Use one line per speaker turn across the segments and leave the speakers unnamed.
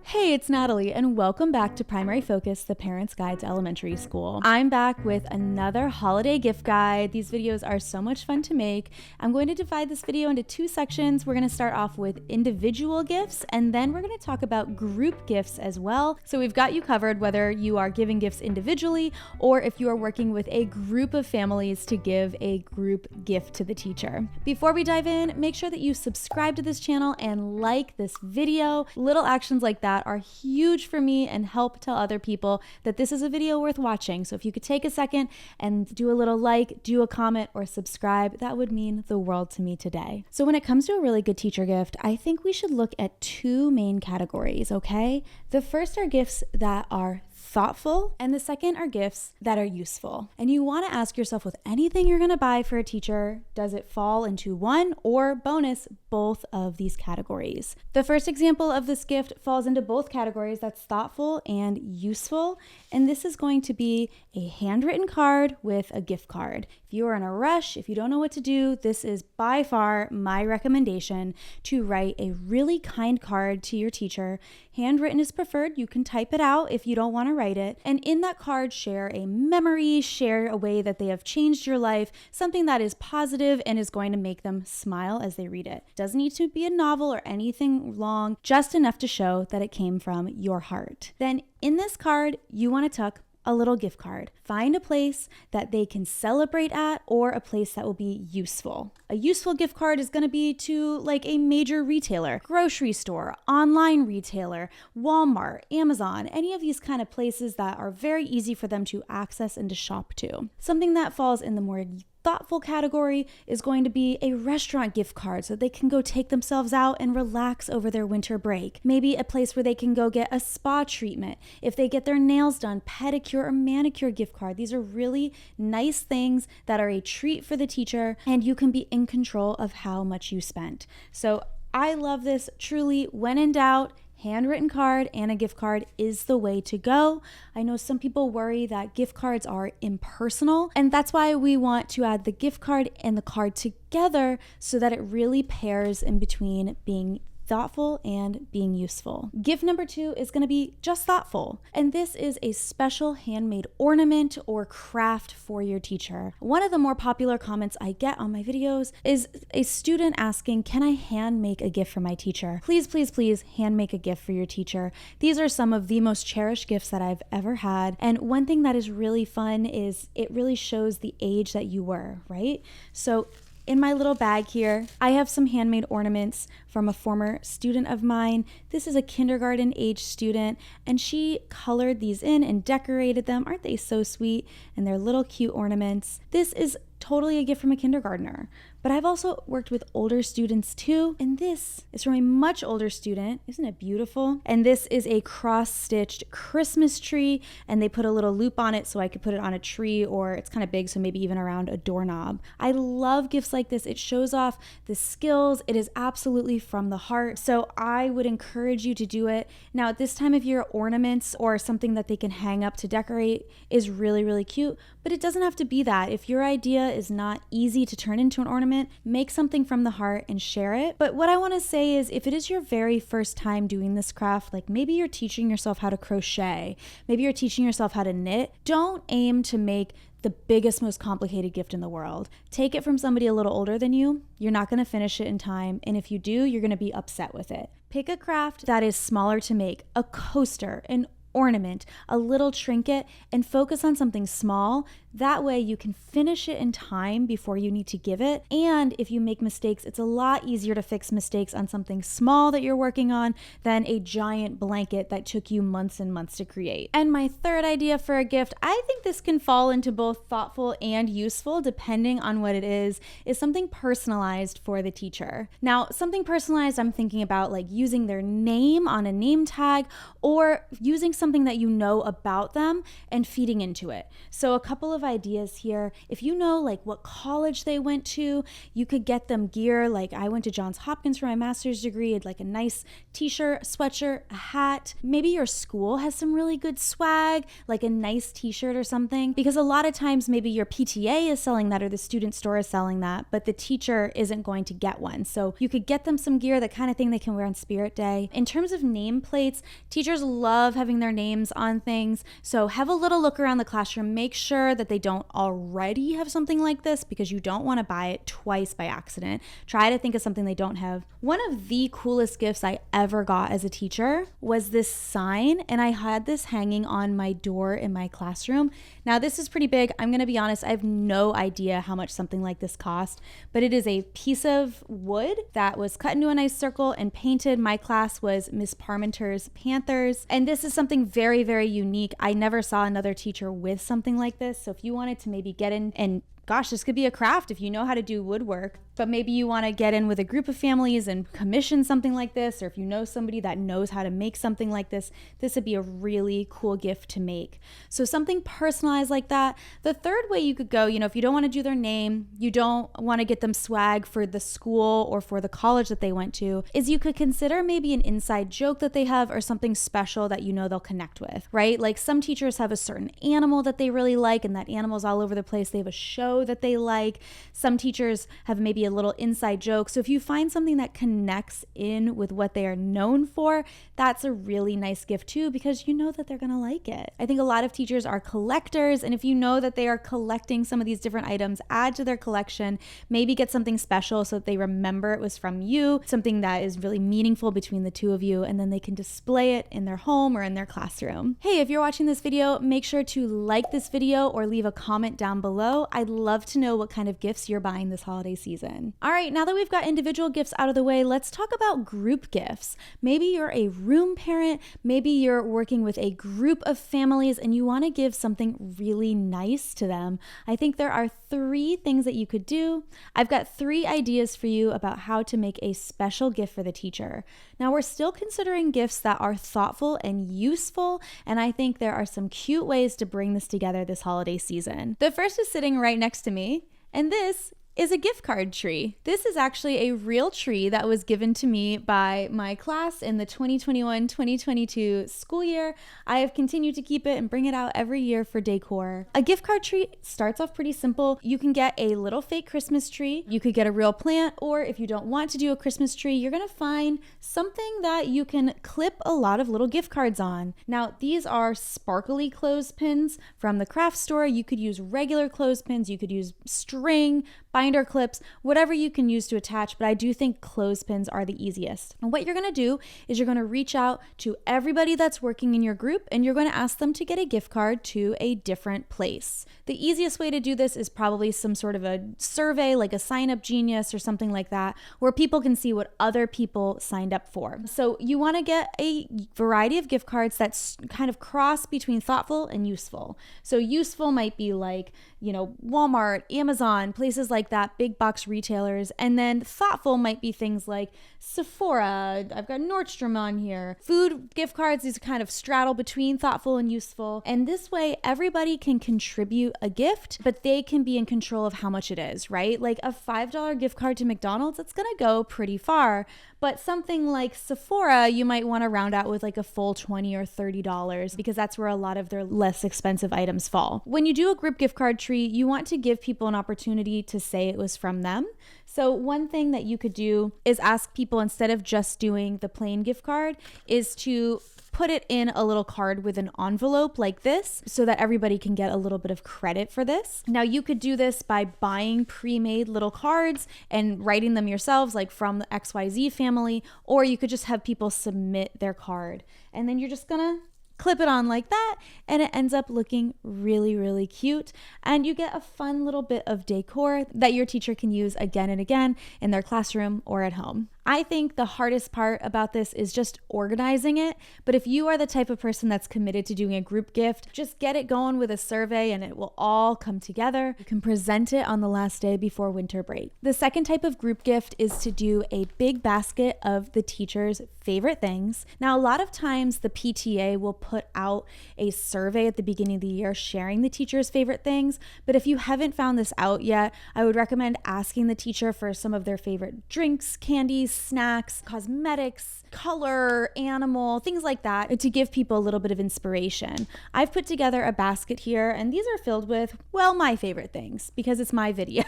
Hey, it's Natalie, and welcome back to Primary Focus, the Parent's Guide to Elementary School. I'm back with another holiday gift guide. These videos are so much fun to make. I'm going to divide this video into two sections. We're going to start off with individual gifts, and then we're going to talk about group gifts as well. So we've got you covered whether you are giving gifts individually or if you are working with a group of families to give a group gift to the teacher. Before we dive in, make sure that you subscribe to this channel and like this video. Little actions like that are huge for me and help tell other people that this is a video worth watching. So if you could take a second and do a little like, do a comment, or subscribe, that would mean the world to me today. So when it comes to a really good teacher gift, I think we should look at two main categories, okay? The first are gifts that are thoughtful, and the second are gifts that are useful. And you want to ask yourself, with anything you're going to buy for a teacher, does it fall into one or, bonus, both of these categories? The first example of this gift falls into both categories. That's thoughtful and useful. And this is going to be a handwritten card with a gift card. If you are in a rush, if you don't know what to do, this is by far my recommendation, to write a really kind card to your teacher. Handwritten is preferred. You can type it out if you don't want to write it. And in that card, share a memory, share a way that they have changed your life, something that is positive and is going to make them smile as they read it. Doesn't need to be a novel or anything long, just enough to show that it came from your heart. Then in this card, you want to tuck a little gift card. Find a place that they can celebrate at, or a place that will be useful. A useful gift card is going to be to like a major retailer, grocery store, online retailer, Walmart, Amazon, any of these kind of places that are very easy for them to access and to shop to. Something that falls in the more thoughtful category is going to be a restaurant gift card so they can go take themselves out and relax over their winter break. Maybe a place where they can go get a spa treatment. If they get their nails done, pedicure or manicure gift card. These are really nice things that are a treat for the teacher, and you can be in control of how much you spent. So I love this. Truly, when in doubt, handwritten card and a gift card is the way to go. I know some people worry that gift cards are impersonal, and that's why we want to add the gift card and the card together so that it really pairs in between being thoughtful and being useful. Gift number 2 is going to be just thoughtful. And this is a special handmade ornament or craft for your teacher. One of the more popular comments I get on my videos is a student asking, can I hand make a gift for my teacher? Please, please, please hand make a gift for your teacher. These are some of the most cherished gifts that I've ever had. And one thing that is really fun is it really shows the age that you were, right? So in my little bag here, I have some handmade ornaments from a former student of mine. This is a kindergarten age student, and she colored these in and decorated them. Aren't they so sweet? And they're little cute ornaments. This is totally a gift from a kindergartner. But I've also worked with older students too, and this is from a much older student. Isn't it beautiful? And this is a cross-stitched Christmas tree, and they put a little loop on it so I could put it on a tree, or it's kind of big, so maybe even around a doorknob. I love gifts like this. It shows off the skills. It is absolutely from the heart. So I would encourage you to do it. Now, at this time of year, ornaments or something that they can hang up to decorate is really, really cute, but it doesn't have to be that. If your idea is not easy to turn into an ornament, make something from the heart and share it. But what I want to say is, if it is your very first time doing this craft, like maybe you're teaching yourself how to crochet, maybe you're teaching yourself how to knit, don't aim to make the biggest, most complicated gift in the world. Take it from somebody a little older than you. You're not going to finish it in time, and if you do, you're going to be upset with it. Pick a craft that is smaller to make, a coaster, an ornament, a little trinket, and focus on something small. That way you can finish it in time before you need to give it. And if you make mistakes, it's a lot easier to fix mistakes on something small that you're working on than a giant blanket that took you months and months to create. And my third idea for a gift, I think this can fall into both thoughtful and useful depending on what it is something personalized for the teacher. Now, something personalized, I'm thinking about like using their name on a name tag, or using something that you know about them and feeding into it. So a couple of ideas here. If you know like what college they went to, you could get them gear. Like I went to Johns Hopkins for my master's degree. I'd like a nice t-shirt, sweatshirt, a hat. Maybe your school has some really good swag, like a nice t-shirt or something, because a lot of times maybe your PTA is selling that or the student store is selling that, but the teacher isn't going to get one. So you could get them some gear, that kind of thing they can wear on Spirit Day. In terms of nameplates, teachers love having their names on things. So have a little look around the classroom. Make sure that they don't already have something like this, because you don't want to buy it twice by accident. Try to think of something they don't have. One of the coolest gifts I ever got as a teacher was this sign, and I had this hanging on my door in my classroom. Now this is pretty big. I'm going to be honest, I have no idea how much something like this cost, but it is a piece of wood that was cut into a nice circle and painted. My class was Miss Parmenter's Panthers, and this is something very, very unique. I never saw another teacher with something like this. So if you wanted to maybe get in, and gosh, this could be a craft if you know how to do woodwork, but maybe you want to get in with a group of families and commission something like this, or if you know somebody that knows how to make something like this, this would be a really cool gift to make. So something personalized like that. The third way you could go, if you don't want to do their name, you don't want to get them swag for the school or for the college that they went to, is you could consider maybe an inside joke that they have or something special that they'll connect with, right? Like some teachers have a certain animal that they really like, and that animal's all over the place. They have a show that they like. Some teachers have maybe a little inside joke. So if you find something that connects in with what they are known for, that's a really nice gift too, because you know that they're going to like it. I think a lot of teachers are collectors, and if you know that they are collecting some of these different items, add to their collection. Maybe get something special so that they remember it was from you, something that is really meaningful between the two of you, and then they can display it in their home or in their classroom. Hey, if you're watching this video, make sure to like this video or leave a comment down below. I'd love to know what kind of gifts you're buying this holiday season. All right, now that we've got individual gifts out of the way, let's talk about group gifts. Maybe you're a room parent, maybe you're working with a group of families and you want to give something really nice to them. I think there are 3 things that you could do. I've got 3 ideas for you about how to make a special gift for the teacher. Now, we're still considering gifts that are thoughtful and useful, and I think there are some cute ways to bring this together this holiday season. The first is sitting right next to me, and this is a gift card tree. This is actually a real tree that was given to me by my class in the 2021-2022 school year. I have continued to keep it and bring it out every year for decor. A gift card tree starts off pretty simple. You can get a little fake Christmas tree. You could get a real plant, or if you don't want to do a Christmas tree, you're gonna find something that you can clip a lot of little gift cards on. Now, these are sparkly clothespins from the craft store. You could use regular clothespins. You could use string, binder clips, whatever you can use to attach, but I do think clothespins are the easiest. And what you're gonna do is you're gonna reach out to everybody that's working in your group and you're gonna ask them to get a gift card to a different place. The easiest way to do this is probably some sort of a survey, like a Sign Up Genius or something like that, where people can see what other people signed up for. So you wanna get a variety of gift cards that's kind of cross between thoughtful and useful. So useful might be like, Walmart, Amazon, places like that, big box retailers. And then thoughtful might be things like Sephora. I've got Nordstrom on here. Food gift cards is kind of straddle between thoughtful and useful. And this way, everybody can contribute a gift, but they can be in control of how much it is, right? Like a $5 gift card to McDonald's, it's gonna go pretty far. But something like Sephora, you might want to round out with like a full $20 or $30 because that's where a lot of their less expensive items fall. When you do a group gift card tree, you want to give people an opportunity to say it was from them. So one thing that you could do is ask people, instead of just doing the plain gift card, is to put it in a little card with an envelope like this so that everybody can get a little bit of credit for this. Now you could do this by buying pre-made little cards and writing them yourselves, like from the XYZ family, or you could just have people submit their card. And then you're just gonna clip it on like that, and it ends up looking really, really cute. And you get a fun little bit of decor that your teacher can use again and again in their classroom or at home. I think the hardest part about this is just organizing it. But if you are the type of person that's committed to doing a group gift, just get it going with a survey and it will all come together. You can present it on the last day before winter break. The second type of group gift is to do a big basket of the teacher's favorite things. Now, a lot of times the PTA will put out a survey at the beginning of the year sharing the teacher's favorite things. But if you haven't found this out yet, I would recommend asking the teacher for some of their favorite drinks, candies, snacks, cosmetics, color, animal, things like that, to give people a little bit of inspiration. I've put together a basket here, and these are filled with, well, my favorite things because it's my video.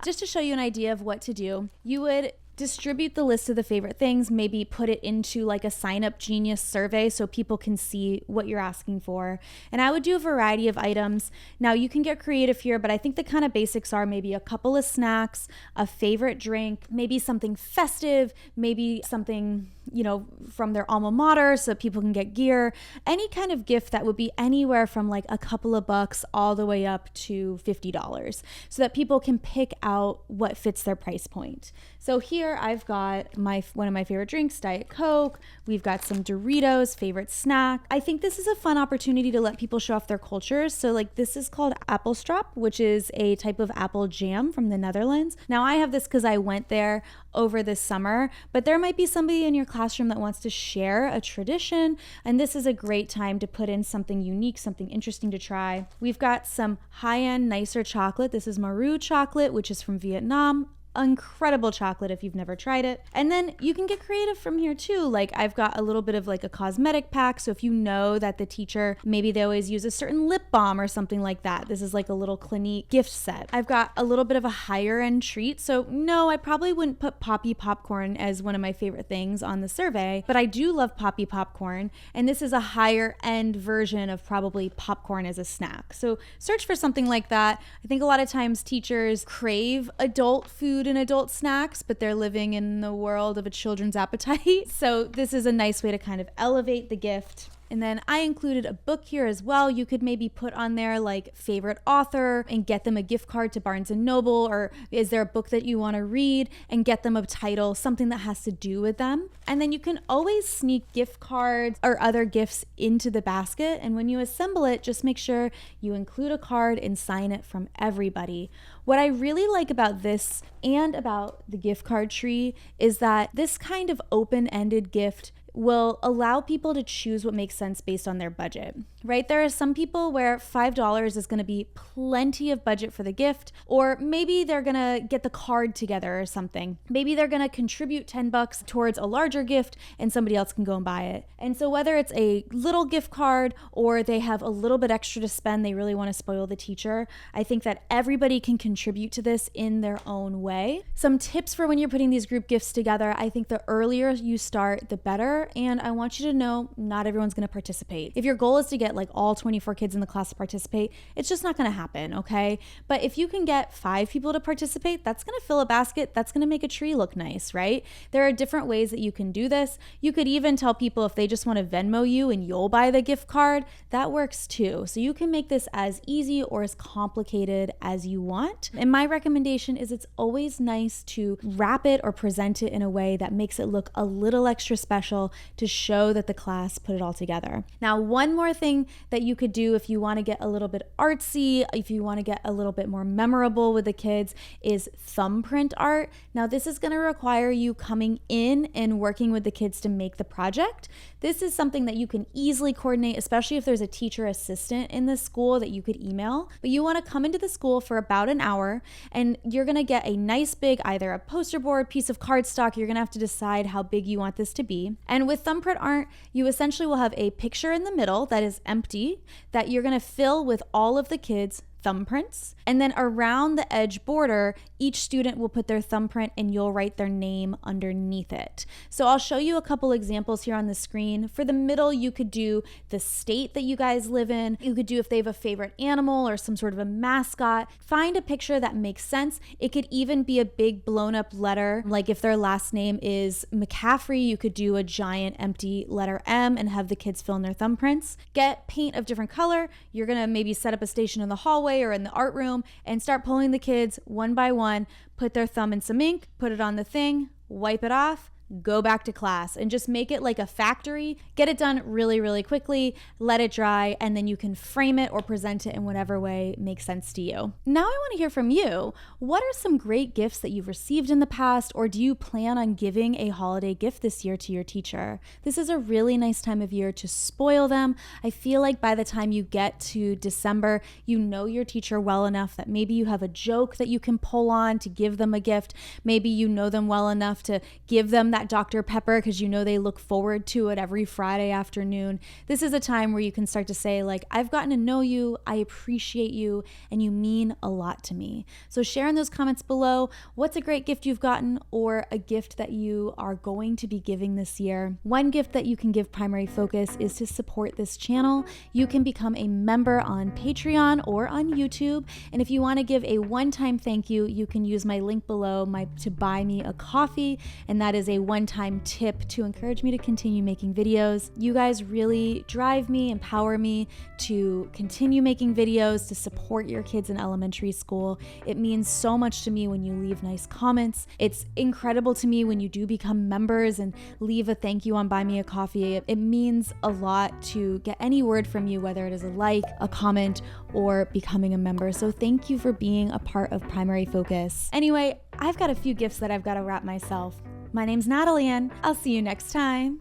Just to show you an idea of what to do, you would distribute the list of the favorite things, maybe put it into like a Sign Up Genius survey so people can see what you're asking for. And I would do a variety of items. Now you can get creative here, but I think the kind of basics are maybe a couple of snacks, a favorite drink, maybe something festive, maybe something, you know, from their alma mater so people can get gear, any kind of gift that would be anywhere from like a couple of bucks all the way up to $50 so that people can pick out what fits their price point. So here I've got one of my favorite drinks, Diet Coke. We've got some Doritos, favorite snack. I think this is a fun opportunity to let people show off their cultures. So like this is called Appelstrop, which is a type of apple jam from the Netherlands. Now I have this because I went there over this summer, but there might be somebody in your classroom that wants to share a tradition, and this is a great time to put in something unique, something interesting to try. We've got some high-end, nicer chocolate. This is Maru chocolate, which is from Vietnam. Incredible chocolate if you've never tried it. And then you can get creative from here too. Like I've got a little bit of like a cosmetic pack. So if you know that the teacher, maybe they always use a certain lip balm or something like that. This is like a little Clinique gift set. I've got a little bit of a higher end treat. So no, I probably wouldn't put Poppy popcorn as one of my favorite things on the survey, but I do love Poppy popcorn. And this is a higher end version of probably popcorn as a snack. So search for something like that. I think a lot of times teachers crave adult food and adult snacks, but they're living in the world of a children's appetite. So this is a nice way to kind of elevate the gift. And then I included a book here as well. You could maybe put on there like favorite author and get them a gift card to Barnes & Noble, or is there a book that you want to read and get them a title, something that has to do with them. And then you can always sneak gift cards or other gifts into the basket. And when you assemble it, just make sure you include a card and sign it from everybody. What I really like about this and about the gift card tree is that this kind of open-ended gift will allow people to choose what makes sense based on their budget, right? There are some people where $5 is going to be plenty of budget for the gift, or maybe they're going to get the card together or something. Maybe they're going to contribute $10 towards a larger gift and somebody else can go and buy it. And so whether it's a little gift card or they have a little bit extra to spend, they really want to spoil the teacher, I think that everybody can contribute to this in their own way. Some tips for when you're putting these group gifts together: I think the earlier you start, the better. And I want you to know not everyone's going to participate. If your goal is to get like all 24 kids in the class to participate, it's just not going to happen, okay? But if you can get 5 people to participate, that's going to fill a basket. That's going to make a tree look nice, right? There are different ways that you can do this. You could even tell people if they just want to Venmo you and you'll buy the gift card, that works too. So you can make this as easy or as complicated as you want. And my recommendation is it's always nice to wrap it or present it in a way that makes it look a little extra special to show that the class put it all together. Now, one more thing that you could do if you want to get a little bit artsy, if you want to get a little bit more memorable with the kids, is thumbprint art. Now, this is going to require you coming in and working with the kids to make the project. This is something that you can easily coordinate, especially if there's a teacher assistant in the school that you could email. But you want to come into the school for about an hour, and you're going to get a nice big, either a poster board, piece of cardstock. You're going to have to decide how big you want this to be. And with thumbprint art, you essentially will have a picture in the middle that is empty that you're going to fill with all of the kids' thumbprints, and then around the edge border, each student will put their thumbprint and you'll write their name underneath it. So I'll show you a couple examples here on the screen. For the middle, you could do the state that you guys live in. You could do if they have a favorite animal or some sort of a mascot. Find a picture that makes sense. It could even be a big blown up letter. Like if their last name is McCaffrey, you could do a giant empty letter M and have the kids fill in their thumbprints. Get paint of different color. You're gonna maybe set up a station in the hallway or in the art room and start pulling the kids one by one, put their thumb in some ink, put it on the thing, wipe it off, go back to class, and just make it like a factory. Get it done really, really quickly, let it dry, and then you can frame it or present it in whatever way makes sense to you. Now I want to hear from you. What are some great gifts that you've received in the past, or do you plan on giving a holiday gift this year to your teacher? This is a really nice time of year to spoil them. I feel like by the time you get to December, you know your teacher well enough that maybe you have a joke that you can pull on to give them a gift. Maybe you know them well enough to give them that Dr. Pepper because you know they look forward to it every Friday afternoon. This is a time where you can start to say, like, I've gotten to know you, I appreciate you, and you mean a lot to me. So share in those comments below what's a great gift you've gotten or a gift that you are going to be giving this year. One gift that you can give Primary Focus is to support this channel. You can become a member on Patreon or on YouTube. And if you want to give a one-time thank you, you can use my link below to buy me a coffee. And that is a one-time tip to encourage me to continue making videos. You guys really drive me, empower me to continue making videos, to support your kids in elementary school. It means so much to me when you leave nice comments. It's incredible to me when you do become members and leave a thank you on Buy Me a Coffee. It means a lot to get any word from you, whether it is a like, a comment, or becoming a member. So thank you for being a part of Primary Focus. Anyway, I've got a few gifts that I've got to wrap myself. My name's Natalie, and I'll see you next time.